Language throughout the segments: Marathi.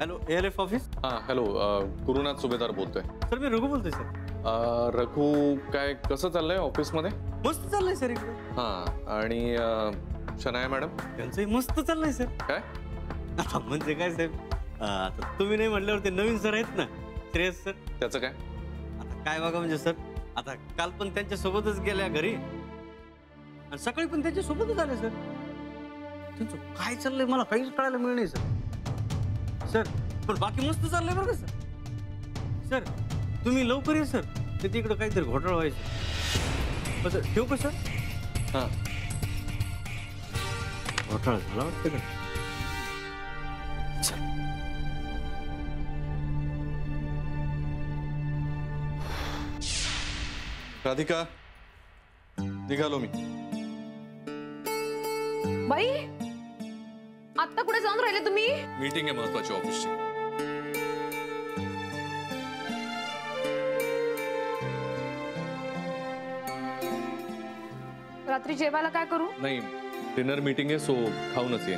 Hello ALF office. हां हॅलो गुरुनाथ सुभेदार बोलतोय. सर मी रघु बोलतोय सर. रघु काय कसं चाललंय ऑफिसमध्ये? मस्त चाललंय सर इकडे. हां आणि शनाया मॅडम त्यांचंही मस्त चाललंय सर. काय आता म्हणजे काय साहेब, आता तुम्ही नाही म्हटल्यावर ते नवीन सर आहेत ना श्रेयस सर. त्याचं काय? आता काय बघा म्हणजे सर, आता काल पण त्यांच्या सोबतच गेल्या घरी आणि सकाळी पण त्यांच्या सोबतच आले सर. त्यांचं काय चाललंय मला काहीच कळायला मिळलं नाही सर. सर पण बाकी मस्त चाललंय बरं का सर. सर तुम्ही लवकर या सर, ते तिकडं काहीतरी घोटाळा व्हायचं. सर ठेवू का सर? हां घोटाळा झाला वाटतं का? राधिका निघालो मी. बाई आता कुठे जाऊन राहिले तुम्ही? मीटिंग आहे महत्वाची ऑफिसची. रात्री जेवायला काय करू? नाही डिनर मीटिंग आहे सो खाऊनच ये.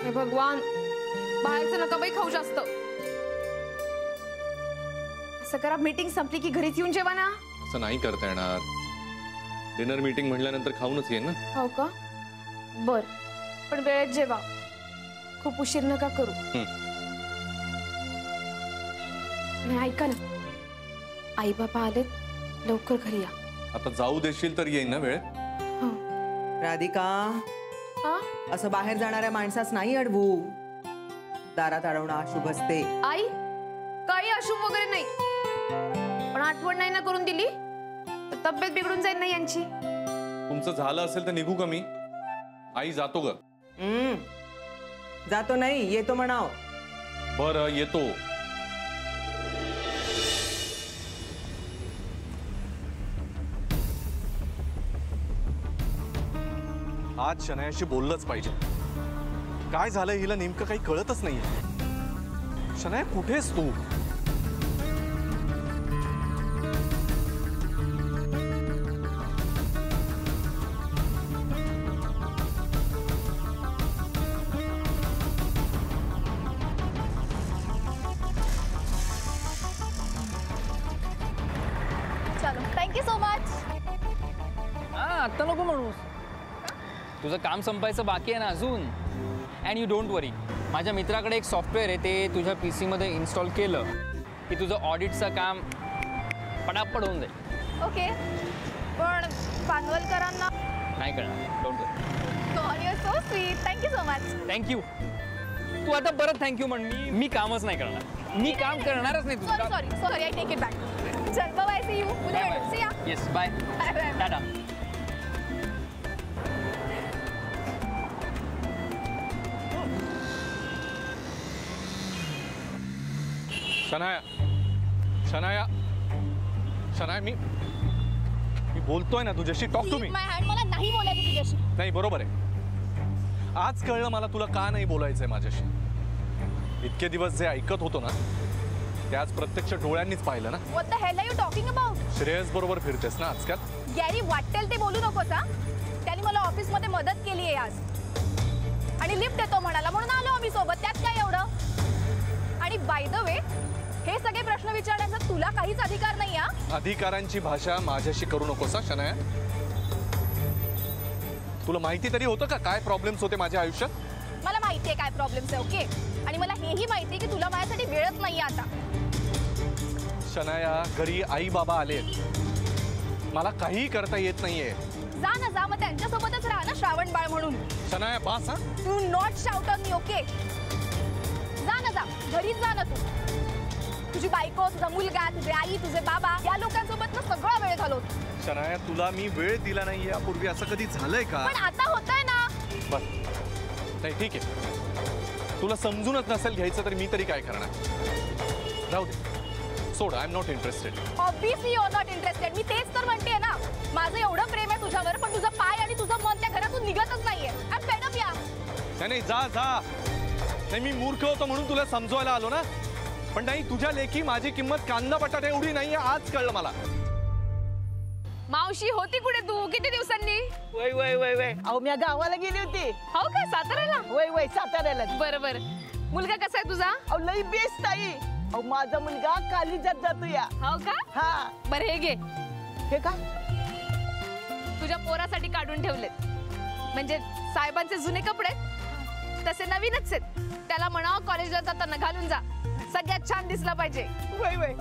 हे भगवान, बाहेरचं नका बाई खाऊ जास्त. असं करा, मीटिंग संपली की घरीच येऊन जेवा ना. असं नाही करता येणार. डिनर मीटिंग म्हटल्यानंतर खाऊनच ये ना. हो का? बर, पण वेळेत जेवा, खूप उशीर नका करू. आणि ऐका ना, आई बाबा आलेत, लवकर घरी या. आता जाऊ देशील तर येईन ना वेळ. राधिका, हा असं बाहेर जाणाऱ्या माणसास नाही अडवू. दारात अडवणं अशुभ असते. आई, काही अशुभ वगैरे नाही, पण आठवण नाही ना करून दिली तर तब्येत बिघडून जाईल ना यांची. तुमचं झालं असेल तर निघू का मी? आई जातो ग. जातो नाही, येतो म्हणाव. बरं येतो. आज शनायाशी बोललंच पाहिजे. काय झालं हिला नेमकं काही कळतच नाहीये. शनाया कुठेस तू? Thank you so much. आता नको म्हणूस, तुझं काम संपायचं बाकी आहे ना अजून. अँड यू डोंट वरी, माझ्या मित्राकडे एक सॉफ्टवेअर आहे, ते तुझ्या PC मध्ये इन्स्टॉल केलं की तुझं ऑडिटचं काम पटापट होऊन जाईल. ओके, पण भांडवलकरांना नाही करणार, don't worry. God, you are so sweet. Thank you so much. Thank you. तू आता परत थँक्यू म्हण. मी कामच नाही करणार. मी काम करणारच नाही. Sorry sorry sorry, I take it back. चल बाय, सी यू. उद्या भेटू. See ya. Yes bye. Tata. Shanaya Shanaya Shanaya, मी बोलतोय ना तुझ्याशी. Talk to me. My hand. मला नाही बोलायचं तुझ्याशी. नाही बरोबर आहे. आज कळलं मला तुला का नाही बोलायचंय माझ्याशी. इतके दिवस जे ऐकत होतो ना ते आज प्रत्यक्ष डोळ्यांनीच पाहिलं ना. What the hell are you talking about? Shreyas बरोबर फिरतेस ना आजकाल. गॅरी, वाटेल ते बोलू नकोस हा. त्यांनी मला ऑफिसमध्ये मदत केली आहे आज, आणि लिफ्ट देतो म्हणाला म्हणून आलो आम्ही सोबत. त्यात काय एवढं? आणि बाय द वे, हे सगळे प्रश्न विचारण्याचा तुला काहीच अधिकार नाही. हा, अधिकारांची भाषा माझ्याशी करू नकोस शनाया. तुला माहिती तरी होतं का काय प्रॉब्लेम्स होते माझ्या आयुष्यात? मला माहिती आहे काय प्रॉब्लेम्स आहे. ओके, आणि मला हेही माहिती आहे की तुला माझ्यासाठी वेळच नाहीये आता. शनाया, घरी आई बाबा आलेत, मला काहीही करता येत नाहीये. जा ना, जा. मग त्यांच्यासोबतच राहा ना, श्रावण बाळ म्हणून. शनाया बास. हा, do not shout on me. Okay, जा ना, जा. घरीच जा ना तू. तुझी बायको, तुझा मुलगा, तुझे आई, तुझे बाबा, या लोकांसोबत ना सगळा वेळ घालवत. शनाया, तुला मी वेळ दिला नाहीये यापूर्वी असं कधी झालंय का? पण आता होतंय ना. बस नाही, ठीक आहे. तुला समजूनच नसेल घ्यायचं तर मी तरी काय करणार. राहू दे, सोड. I am not interested. Obviously you are not interested. मी तेच तर म्हणते ना, माझं एवढं प्रेम आहे तुझ्यावर, पण तुझं पाय आणि तुझं मन त्या घरातून निघतच नाहीये. I am fed up. या. नाही जा जा. नाही, मी मूर्ख होतो म्हणून तुला समजवायला आलो ना. पण नाही, तुझ्या लेखी माझी किंमत कांदा बटाटा एवढी नाहीये, आज कळलं मला. मावशी होती कुठे तू? किती दिवसांनी? वय वय वय वय, अहो मी गावाला गेली होती. हो का? साताऱ्याला? वय वय, साताऱ्याला. बरं बरं. मुलगा कसा आहे तुझा? अहो लई बेस्ट ताई. अहो माझा मुलगा कॉलेजात जातो या. हो का? हा. बरं हे घे, हे काय? तुझ्या पोरासाठी काढून ठेवलेत. म्हणजे साहेबांचे जुने कपडे तसे नवीनच आहेत. त्याला म्हणावं कॉलेजला जाताना घालून जा, सगळ्यात छान दिसला पाहिजे. वय वय.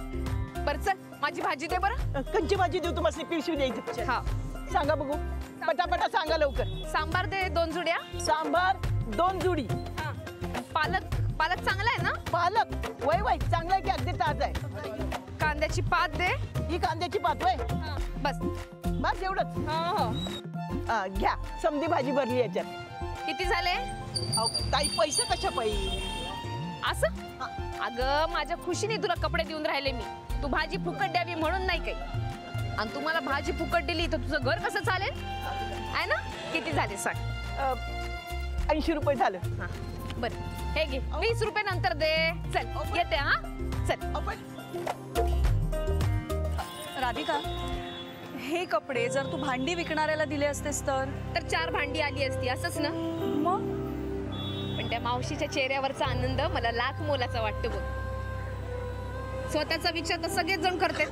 बरं चल माझी भाजी दे बरं. कंची भाजी देऊ तुम्हाला पिळशी द्यायची. हा सांगा बघू, पटापटा सांगा लवकर. सांबार दे 2 जुड्या. सांबार 2 जुडी. पालक पालक चांगला आहे ना? पालक वय वय चांगला आहे की अगदी ताजा आहे. कांद्याची पात दे. ही कांद्याची पात वय. बस बस एवढंच. हो घ्या समधी भाजी भरली याच्यात. किती झाले? अहो, ताई पैसे कशा पाहिजे? असं? अगं माझ्या खुशीने तुला कपडे देऊन राहिले मी. तू भाजी फुकट द्यावी म्हणून नाही काही. आणि तू मला भाजी फुकट दिली तर तुझं घर कसं चालेल? आहे ना? किती झाले सांग. 80 रुपये झालं. हा बरं हे घे, 20 रुपये नंतर दे. चल येते हा. चल. राधिका, हे कपडे जर तू भांडी विकणाऱ्याला दिले असतेस तर 4 भांडी आली असती असंच ना? मग पण त्या मावशीच्या चेहऱ्यावरचा आनंद मला लाख मोलाचा वाटतो बघ. स्वतःचा विचार तर सगळेच जण करतात,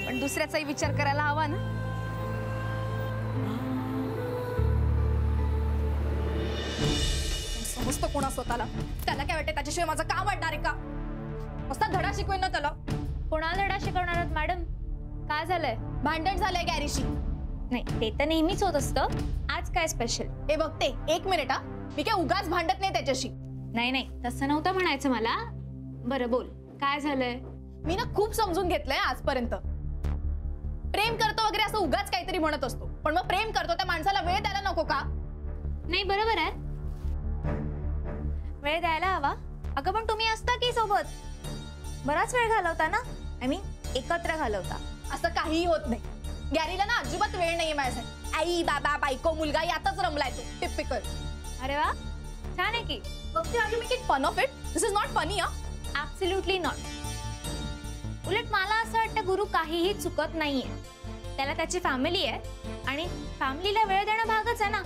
पण दुसऱ्याचाही विचार करायला हवा ना. समजतं कोणा स्वतःला? त्याला काय वाटतं त्याच्याशिवाय माझं काम वाटणार आहे का? मस्त धडा शिकवेन ना त्याला. कोणाला धडा शिकवणार आहात मॅडम? काय झालंय? भांडण झालंय गॅरीशी. नाही ते तर नेहमीच होत असतं. आज काय स्पेशल? हे बघते 1 मिनिट हा. मी काय उगाच भांडत नाही त्याच्याशी. नाही नाही तसं नव्हतं म्हणायचं मला. बरं बोल काय झालंय? मी ना खूप समजून घेतलंय आजपर्यंत. प्रेम करतो वगैरे असं उगाच काहीतरी म्हणत असतो, पण मग प्रेम करतो त्या माणसाला वेळ द्यायला नको का? नाही बरोबर आहे, वेळ द्यायला हवा. अगं पण तुम्ही असता की सोबत बराच वेळ घालवता ना. आय मीन एकत्र घालवता. असं काहीही होत नाही. गॅरीला ना अजिबात वेळ नाहीये माझ्यासाठी. आई बाबा बायको मुलगा यातच रमलाय तो. टिपिकल. अरे वा छान आहे की. बघते are you making fun of it? This is not funny. Absolutely not. उलट मला असं वाटतं गुरु काहीही चुकत नाहीये. त्याला त्याची फॅमिली आहे आणि फॅमिलीला वेळ देणं भागच आहे ना.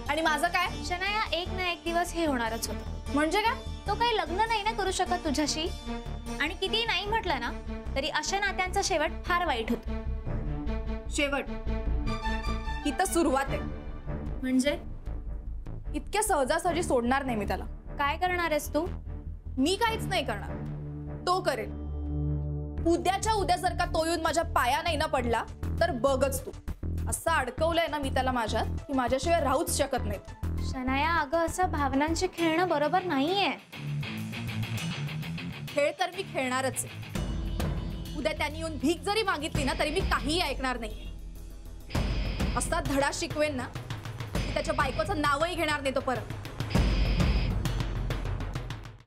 आणि माझं काय? शनाया एक ना एक दिवस हे होणारच होतं. म्हणजे काय? तो काही लग्न नाही ना करू शकत तुझ्याशी. आणि किती नाही म्हटलं ना तरी अशा नात्यांचा शेवट फार वाईट होतो. शेवट ही तर सुरुवात आहे. म्हणजे इतक्या सहजासहजी सोडणार नाही मी त्याला. काय करणार आहेस तू? मी काहीच नाही करणार, तो करेल. उद्याच्या उद्या जर का तो येऊन माझ्या पाया नाही ना पडला तर बघच तू. असं अडकवलंय ना मी त्याला माझ्यात की माझ्याशिवाय राहूच शकत नाही. शनाया अगं असं भावनांशी खेळणं बरोबर नाहीये. खेळ तर मी खेळणारच आहे. उद्या त्यांनी येऊन भीक जरी मागितली ना तरी मी काहीही ऐकणार नाही. असा धडा शिकवेन ना की त्याच्या बायकोचं नावही घेणार नाही तो परत.